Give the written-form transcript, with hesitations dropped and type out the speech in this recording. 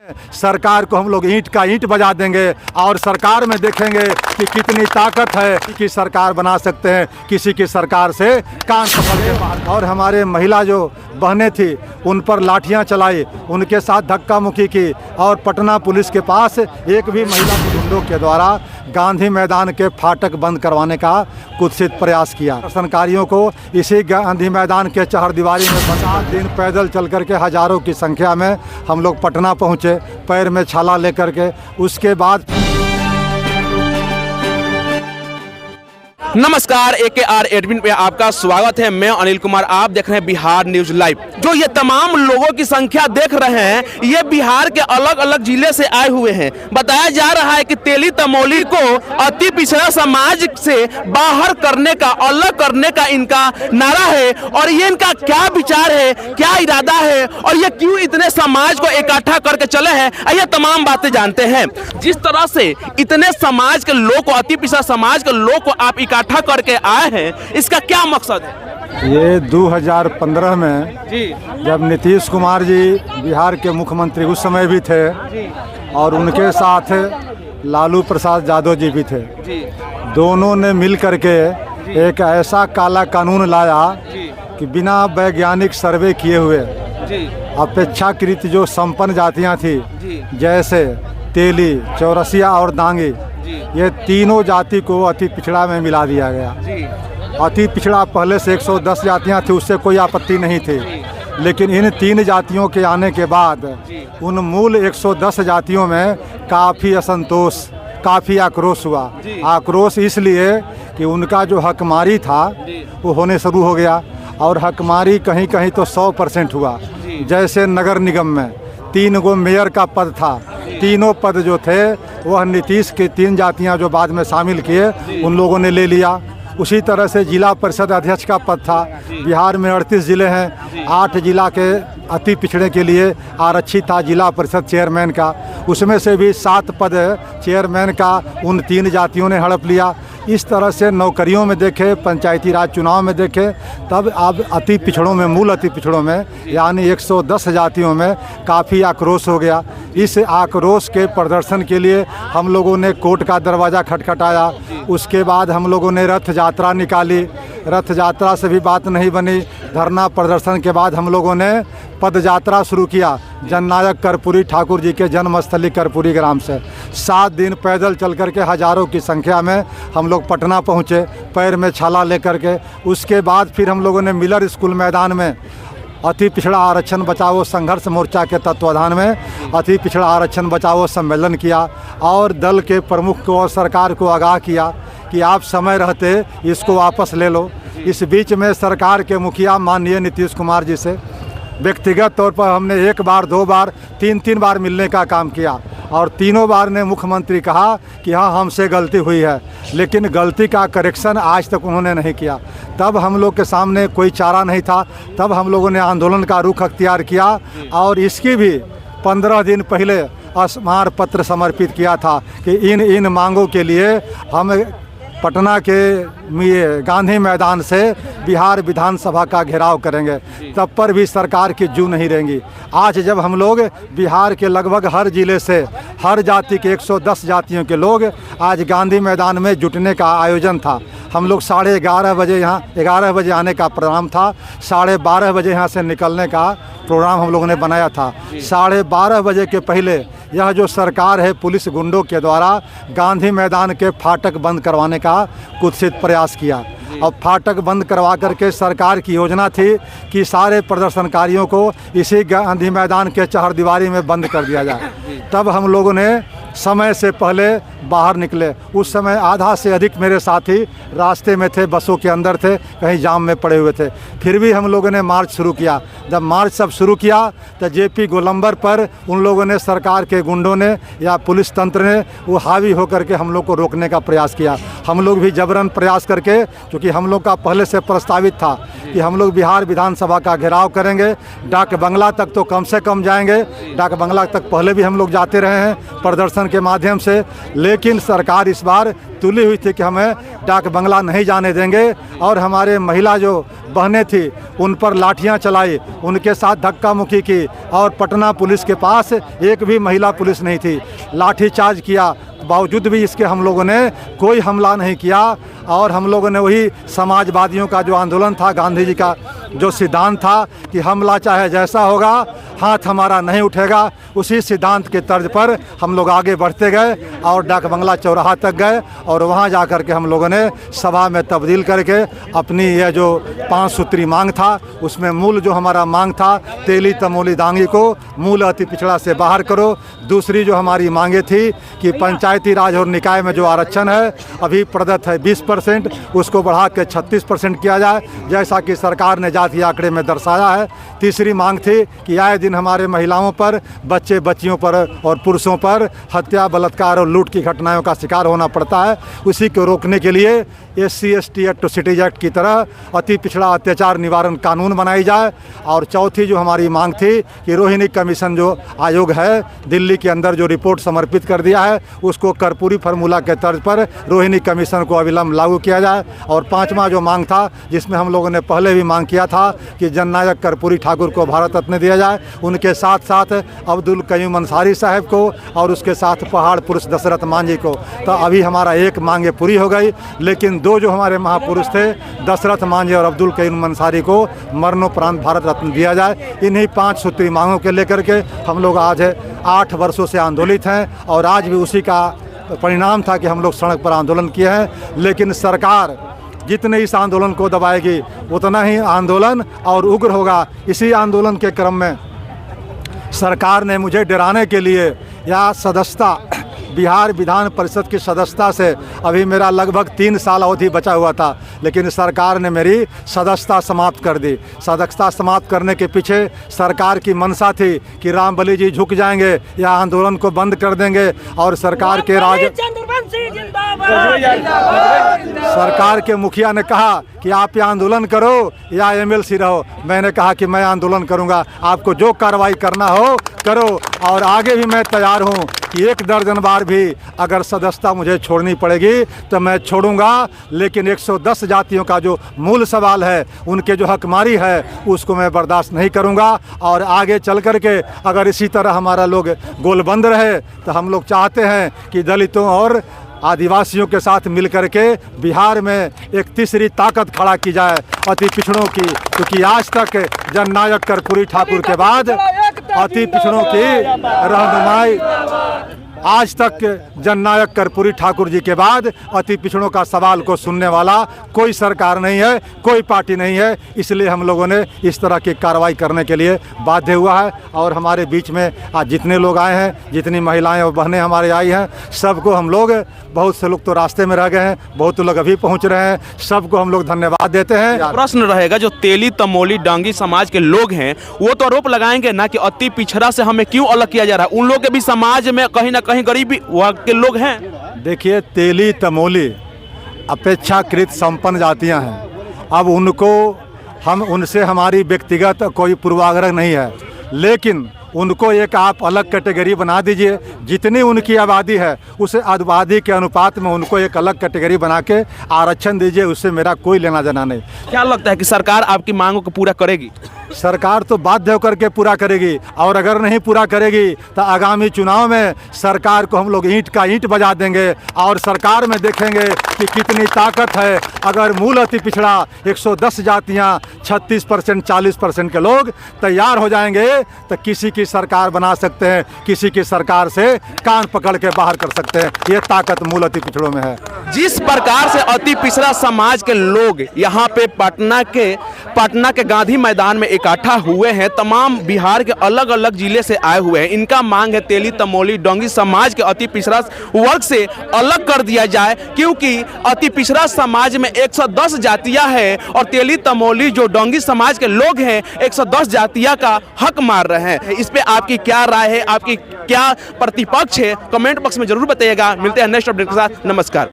सरकार को हम लोग ईंट का ईंट बजा देंगे और सरकार में देखेंगे कि कितनी ताकत है कि सरकार बना सकते हैं किसी की सरकार से कान पकड़ के बाहर। और हमारे महिला जो बहनें थी उन पर लाठियां चलाई, उनके साथ धक्का मुक्की की और पटना पुलिस के पास एक भी महिला गुंडों के द्वारा गांधी मैदान के फाटक बंद करवाने का कुत्सित प्रयास किया। प्रदर्शनकारियों को इसी गांधी मैदान के चहारदीवारी में 7 दिन पैदल चल करके हजारों की संख्या में हम लोग पटना पहुँचे, पैर में छाला लेकर के। उसके बाद नमस्कार, AKR एडमिन पे आपका स्वागत है। मैं अनिल कुमार, आप देख रहे हैं बिहार न्यूज लाइव। जो ये तमाम लोगों की संख्या देख रहे हैं, ये बिहार के अलग अलग जिले से आए हुए हैं। बताया जा रहा है कि तेली तमौली को अति पिछड़ा समाज से बाहर करने का, अलग करने का इनका नारा है। और ये इनका क्या विचार है, क्या इरादा है और ये क्यों इतने समाज को इकट्ठा करके चले हैं, ये तमाम बातें जानते हैं। जिस तरह से इतने समाज के लोग को, अति पिछड़ा समाज के लोग को आप इकट्ठा करके आए हैं, इसका क्या मकसद है? ये 2015 में जब नीतीश कुमार जी बिहार के मुख्यमंत्री उस समय भी थे और उनके साथ लालू प्रसाद यादव जी भी थे, दोनों ने मिल करके एक ऐसा काला कानून लाया कि बिना वैज्ञानिक सर्वे किए हुए अपेक्षाकृत जो संपन्न जातियां थी, जैसे तेली, चौरसिया और दांगी, ये तीनों जाति को अति पिछड़ा में मिला दिया गया। अति पिछड़ा पहले से 110 जातियां थी, उससे कोई आपत्ति नहीं थी, लेकिन इन 3 जातियों के आने के बाद उन मूल 110 जातियों में काफ़ी असंतोष, काफ़ी आक्रोश हुआ। आक्रोश इसलिए कि उनका जो हकमारी था वो होने शुरू हो गया और हकमारी कहीं कहीं तो 100% हुआ। जैसे नगर निगम में 3 गो मेयर का पद था, तीनों पद जो थे वह नीतीश के 3 जातियां जो बाद में शामिल किए उन लोगों ने ले लिया। उसी तरह से जिला परिषद अध्यक्ष का पद था। बिहार में 38 ज़िले हैं, 8 जिला के अति पिछड़े के लिए आरक्षित था जिला परिषद चेयरमैन का, उसमें से भी 7 पद चेयरमैन का उन 3 जातियों ने हड़प लिया। इस तरह से नौकरियों में देखे, पंचायती राज चुनाव में देखे, तब अब अति पिछड़ों में, मूल अति पिछड़ों में यानी 110 जातियों में काफ़ी आक्रोश हो गया। इस आक्रोश के प्रदर्शन के लिए हम लोगों ने कोर्ट का दरवाज़ा खटखटाया। उसके बाद हम लोगों ने रथ यात्रा निकाली। रथ यात्रा से भी बात नहीं बनी। धरना प्रदर्शन के बाद हम लोगों ने पद यात्रा शुरू किया जननायक कर्पूरी ठाकुर जी के जन्मस्थली कर्पूरी ग्राम से। 7 दिन पैदल चल करके हजारों की संख्या में हम लोग पटना पहुँचे, पैर में छाला लेकर के। उसके बाद फिर हम लोगों ने मिलर स्कूल मैदान में अति पिछड़ा आरक्षण बचाओ संघर्ष मोर्चा के तत्वाधान में अति पिछड़ा आरक्षण बचाओ सम्मेलन किया और दल के प्रमुख को और सरकार को आगाह किया कि आप समय रहते इसको वापस ले लो। इस बीच में सरकार के मुखिया माननीय नीतीश कुमार जी से व्यक्तिगत तौर पर हमने 1 बार, 2 बार, 3 बार मिलने का काम किया और तीनों बार ने मुख्यमंत्री कहा कि हाँ हमसे गलती हुई है, लेकिन गलती का करेक्शन आज तक उन्होंने नहीं किया। तब हम लोग के सामने कोई चारा नहीं था, तब हम लोगों ने आंदोलन का रुख अख्तियार किया और इसकी भी 15 दिन पहले स्मार पत्र समर्पित किया था कि इन मांगों के लिए हम पटना के गांधी मैदान से बिहार विधानसभा का घेराव करेंगे। तब पर भी सरकार की जू नहीं रहेंगी। आज जब हम लोग बिहार के लगभग हर जिले से, हर जाति के 110 जातियों के लोग आज गांधी मैदान में जुटने का आयोजन था। हम लोग 11:30 बजे यहाँ, 11 बजे आने का प्रोग्राम था, 12:30 बजे यहाँ से निकलने का प्रोग्राम हम लोगों ने बनाया था। 12:30 बजे के पहले यह जो सरकार है पुलिस गुंडों के द्वारा गांधी मैदान के फाटक बंद करवाने का कुत्सित प्रयास किया। अब फाटक बंद करवा करके सरकार की योजना थी कि सारे प्रदर्शनकारियों को इसी गांधी मैदान के चहारदीवारी में बंद कर दिया जाए। तब हम लोगों ने समय से पहले बाहर निकले। उस समय आधा से अधिक मेरे साथी रास्ते में थे, बसों के अंदर थे, कहीं जाम में पड़े हुए थे। फिर भी हम लोगों ने मार्च शुरू किया। जब मार्च सब शुरू किया तो जेपी गोलंबर पर उन लोगों ने, सरकार के गुंडों ने या पुलिस तंत्र ने वो हावी होकर के हम लोग को रोकने का प्रयास किया। हम लोग भी जबरन प्रयास करके, क्योंकि हम लोग का पहले से प्रस्तावित था कि हम लोग बिहार विधानसभा का घेराव करेंगे, डाक बंगला तक तो कम से कम जाएंगे। डाक बंगला तक पहले भी हम लोग जाते रहे हैं प्रदर्शन के माध्यम से, लेकिन सरकार इस बार तुली हुई थी कि हमें डाक बंगला नहीं जाने देंगे और हमारे महिला जो बहनें थी उन पर लाठियां चलाई, उनके साथ धक्का मुक्की की और पटना पुलिस के पास एक भी महिला पुलिस नहीं थी। लाठीचार्ज किया, बावजूद भी इसके हम लोगों ने कोई हमला नहीं किया और हम लोगों ने वही समाजवादियों का जो आंदोलन था, गांधी जी का जो सिद्धांत था कि हमला चाहे जैसा होगा हाथ हमारा नहीं उठेगा, उसी सिद्धांत के तर्ज पर हम लोग आगे बढ़ते गए और डाक बंगला चौराहा तक गए और वहां जाकर के हम लोगों ने सभा में तब्दील करके अपनी यह जो 5 सूत्री मांग था उसमें मूल जो हमारा मांग था तेली तमोली दांगी को मूल अति पिछड़ा से बाहर करो। दूसरी जो हमारी मांगे थी कि पंचायती राज और निकाय में जो आरक्षण है अभी प्रदत्त है 20%, उसको बढ़ा के 36% किया जाए जैसा कि सरकार ने जातीय आंकड़े में दर्शाया है। तीसरी मांग थी कि आए दिन हमारे महिलाओं पर, बच्चे बच्चियों पर और पुरुषों पर हत्या, बलात्कार और लूट की घटनाओं का शिकार होना पड़ता है, उसी को रोकने के लिए SC/ST एट्रोसिटीज एक्ट की तरह अति पिछड़ा अत्याचार निवारण कानून बनाई जाए। और चौथी जो हमारी मांग थी कि रोहिणी कमीशन जो आयोग है दिल्ली के अंदर जो रिपोर्ट समर्पित कर दिया है उसको कर्पूरी फार्मूला के तर्ज पर रोहिणी कमीशन को अविलंब लागू किया जाए। और पांचवा जो मांग था जिसमें हम लोगों ने पहले भी मांग किया था कि जननायक कर्पूरी ठाकुर को भारत रत्न दिया जाए, उनके साथ साथ अब्दुल कयूम अंसारी साहब को और उसके साथ पहाड़ पुरुष दशरथ मांझी को। तो अभी हमारा एक मांगे पूरी हो गई, लेकिन दो जो हमारे महापुरुष थे दशरथ मांझी और अब्दुल कयूम अंसारी को मरणोपरांत भारत रत्न दिया जाए। इन्हीं 5 सूत्री मांगों के लेकर के हम लोग आज 8 वर्षों से आंदोलित हैं और आज भी उसी का परिणाम था कि हम लोग सड़क पर आंदोलन किए हैं। लेकिन सरकार जितने इस आंदोलन को दबाएगी उतना ही आंदोलन और उग्र होगा। इसी आंदोलन के क्रम में सरकार ने मुझे डराने के लिए या सदस्यता बिहार विधान परिषद की सदस्यता से अभी मेरा लगभग 3 साल अवधि बचा हुआ था, लेकिन सरकार ने मेरी सदस्यता समाप्त कर दी। सदस्यता समाप्त करने के पीछे सरकार की मंशा थी कि रामबली जी झुक जाएंगे या आंदोलन को बंद कर देंगे और सरकार के मुखिया ने कहा कि आप ये आंदोलन करो या MLC रहो। मैंने कहा कि मैं आंदोलन करूंगा, आपको जो कार्रवाई करना हो करो और आगे भी मैं तैयार हूं कि 1 दर्जन बार भी अगर सदस्यता मुझे छोड़नी पड़ेगी तो मैं छोड़ूंगा, लेकिन 110 जातियों का जो मूल सवाल है, उनके जो हकमारी है, उसको मैं बर्दाश्त नहीं करूंगा। और आगे चल कर के अगर इसी तरह हमारा लोग गोलबंद रहे तो हम लोग चाहते हैं कि दलितों और आदिवासियों के साथ मिलकर के बिहार में एक तीसरी ताकत खड़ा की जाए अति पिछड़ों की, क्योंकि आज तक जननायक कर्पूरी ठाकुर के बाद अति पिछड़ों की रहनुमाई, आज तक जननायक कर्पूरी ठाकुर जी के बाद अति पिछड़ों का सवाल को सुनने वाला कोई सरकार नहीं है, कोई पार्टी नहीं है। इसलिए हम लोगों ने इस तरह की कार्रवाई करने के लिए बाध्य हुआ है। और हमारे बीच में आज जितने लोग आए हैं, जितनी महिलाएं और बहनें हमारे आई हैं, सबको हम लोग, बहुत से लोग तो रास्ते में रह गए हैं, बहुत लोग अभी पहुँच रहे हैं, सबको हम लोग धन्यवाद देते हैं। प्रश्न रहेगा, जो तेली तमोली डांगी समाज के लोग हैं वो तो आरोप लगाएंगे ना कि अति पिछड़ा से हमें क्यों अलग किया जा रहा है। उन लोग के भी समाज में कहीं ना कहीं गरीबी वर्ग के लोग हैं। देखिए, तेली तमोली अपेक्षाकृत संपन्न जातियां हैं। अब उनसे हमारी व्यक्तिगत कोई पूर्वाग्रह नहीं है, लेकिन उनको एक आप अलग कैटेगरी बना दीजिए। जितनी उनकी आबादी है उस आबादी के अनुपात में उनको एक अलग कैटेगरी बना के आरक्षण दीजिए, उससे मेरा कोई लेना देना नहीं। क्या लगता है कि सरकार आपकी मांगों को पूरा करेगी? सरकार तो बाध्य होकर के पूरा करेगी, और अगर नहीं पूरा करेगी तो आगामी चुनाव में सरकार को हम लोग ईंट का ईंट बजा देंगे और सरकार में देखेंगे कि कितनी ताकत है। अगर मूल अति पिछड़ा 110 जातियां 36% 40% के लोग तैयार हो जाएंगे तो किसी की सरकार बना सकते हैं, किसी की सरकार से कान पकड़ के बाहर कर सकते हैं। ये ताकत मूल अति पिछड़ों में है। जिस प्रकार से अति पिछड़ा समाज के लोग यहाँ पे पटना के गांधी मैदान में इकट्ठा हुए हैं, तमाम बिहार के अलग अलग जिले से आए हुए हैं। इनका मांग है तेली तमोली डोंगी समाज के अति पिछड़ा वर्ग से अलग कर दिया जाए, क्योंकि अति पिछड़ा समाज में 110 जातियां हैं और तेली तमोली जो डोंगी समाज के लोग हैं 110 जातियां का हक मार रहे हैं। इस पे आपकी क्या राय है, आपकी क्या प्रतिपक्ष है, कमेंट बॉक्स में जरूर बताइएगा। मिलते हैं नेक्स्ट अपडेट के साथ। नमस्कार।